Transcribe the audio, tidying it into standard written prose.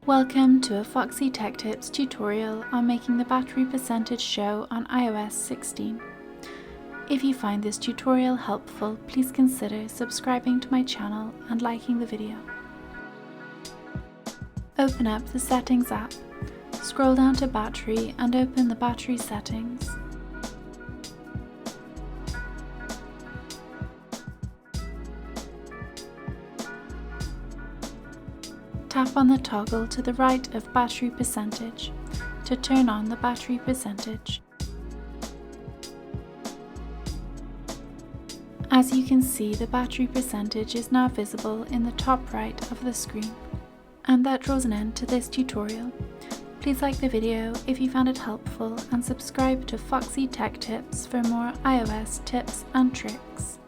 Welcome to a Foxy Tech Tips tutorial on making the battery percentage show on iOS 16. If you find this tutorial helpful, please consider subscribing to my channel and liking the video. Open up the Settings app, scroll down to Battery and open the battery settings. Tap on the toggle to the right of battery percentage to turn on the battery percentage. As you can see, the battery percentage is now visible in the top right of the screen. And that draws an end to this tutorial. Please like the video if you found it helpful and subscribe to Foxy Tech Tips for more iOS tips and tricks.